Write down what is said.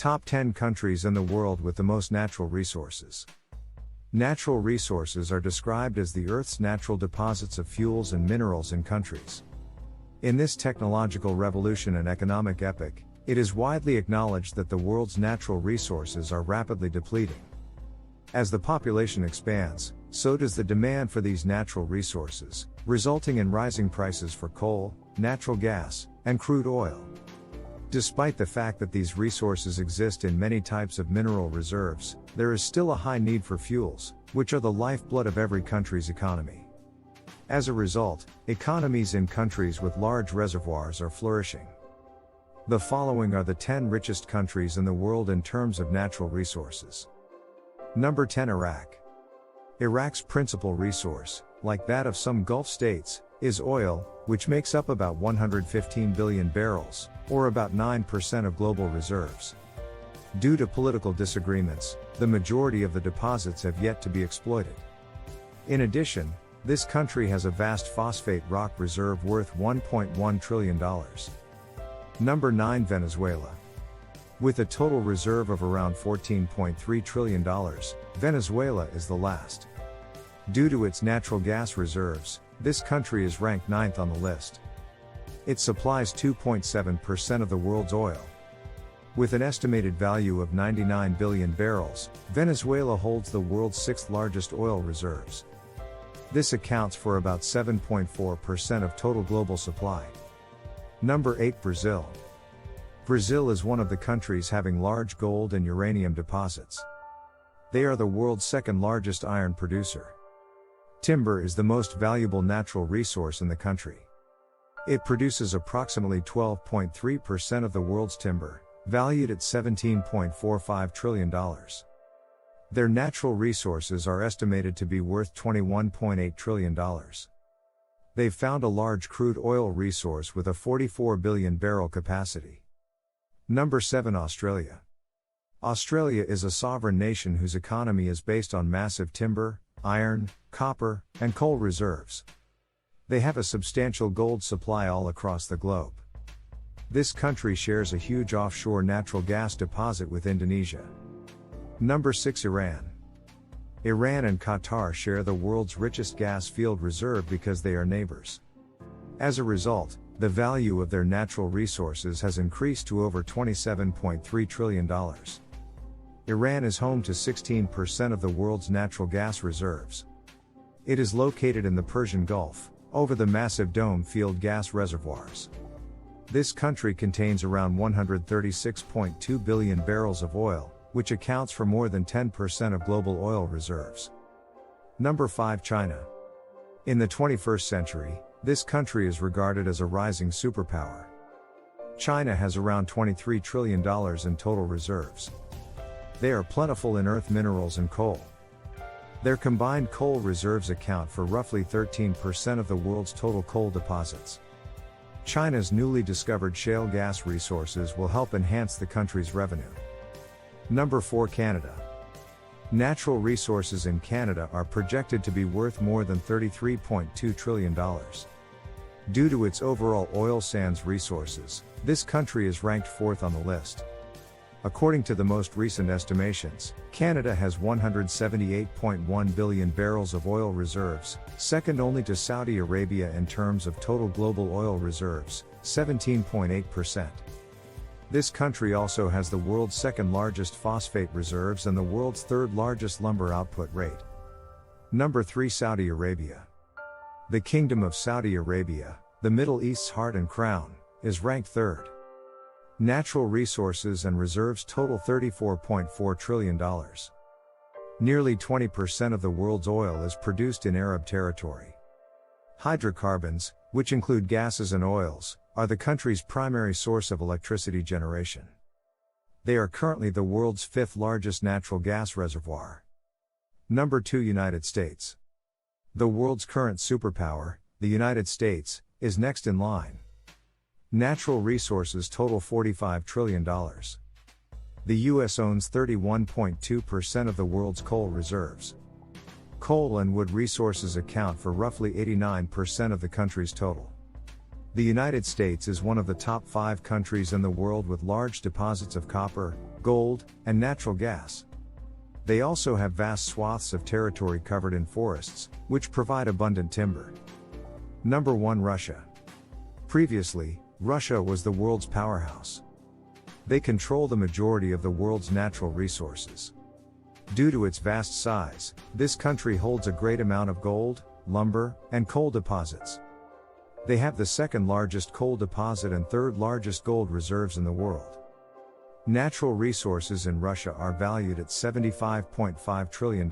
Top 10 countries in the world with the most natural resources. Natural resources are described as the Earth's natural deposits of fuels and minerals in countries. In this technological revolution and economic epoch, it is widely acknowledged that the world's natural resources are rapidly depleting. As the population expands, so does the demand for these natural resources, resulting in rising prices for coal, natural gas, and crude oil. Despite the fact that these resources exist in many types of mineral reserves, there is still a high need for fuels, which are the lifeblood of every country's economy. As a result, economies in countries with large reservoirs are flourishing. The following are the 10 richest countries in the world in terms of natural resources. Number 10, Iraq. Iraq's principal resource, like that of some Gulf states, is oil, which makes up about 115 billion barrels, or about 9% of global reserves. Due to political disagreements, the majority of the deposits have yet to be exploited. In addition, this country has a vast phosphate rock reserve worth $1.1 trillion. Number 9, Venezuela. With a total reserve of around $14.3 trillion, Venezuela is the last. Due to its natural gas reserves, this country is ranked 9th on the list. It supplies 2.7% of the world's oil. With an estimated value of 99 billion barrels, Venezuela holds the world's 6th largest oil reserves. This accounts for about 7.4% of total global supply. Number 8, Brazil. Brazil is one of the countries having large gold and uranium deposits. They are the world's 2nd largest iron producer. Timber is the most valuable natural resource in the country. It produces approximately 12.3% of the world's timber, valued at $17.45 trillion. Their natural resources are estimated to be worth $21.8 trillion. They've found a large crude oil resource with a 44 billion barrel capacity. Number 7, Australia. Australia is a sovereign nation whose economy is based on massive timber, iron, copper, and coal reserves. They have a substantial gold supply all across the globe. This country shares a huge offshore natural gas deposit with Indonesia. Number 6, Iran. Iran and Qatar share the world's richest gas field reserve because they are neighbors. As a result, the value of their natural resources has increased to over $27.3 trillion. Iran is home to 16% of the world's natural gas reserves. It is located in the Persian Gulf, over the massive Dome field gas reservoirs. This country contains around 136.2 billion barrels of oil, which accounts for more than 10% of global oil reserves. Number 5, China. In the 21st century, this country is regarded as a rising superpower. China has around $23 trillion in total reserves. They are plentiful in earth minerals and coal. Their combined coal reserves account for roughly 13% of the world's total coal deposits. China's newly discovered shale gas resources will help enhance the country's revenue. Number 4, Canada. Natural resources in Canada are projected to be worth more than $33.2 trillion. Due to its overall oil sands resources, this country is ranked 4th on the list. According to the most recent estimations, Canada has 178.1 billion barrels of oil reserves, second only to Saudi Arabia in terms of total global oil reserves, 17.8%. This country also has the world's 2nd largest phosphate reserves and the world's 3rd largest lumber output rate. Number 3, Saudi Arabia. The Kingdom of Saudi Arabia, the Middle East's heart and crown, is ranked 3rd. Natural resources and reserves total $34.4 trillion. Nearly 20% of the world's oil is produced in Arab territory. Hydrocarbons, which include gases and oils, are the country's primary source of electricity generation. They are currently the world's 5th largest natural gas reservoir. Number 2, United States. The world's current superpower, the United States, is next in line. Natural resources total $45 trillion. The U.S. owns 31.2% of the world's coal reserves. Coal and wood resources account for roughly 89% of the country's total. The United States is one of the top 5 countries in the world with large deposits of copper, gold, and natural gas. They also have vast swaths of territory covered in forests, which provide abundant timber. Number 1. Russia. Previously, Russia was the world's powerhouse. They control the majority of the world's natural resources. Due to its vast size, this country holds a great amount of gold, lumber, and coal deposits. They have the second largest coal deposit and third largest gold reserves in the world. Natural resources in Russia are valued at $75.5 trillion.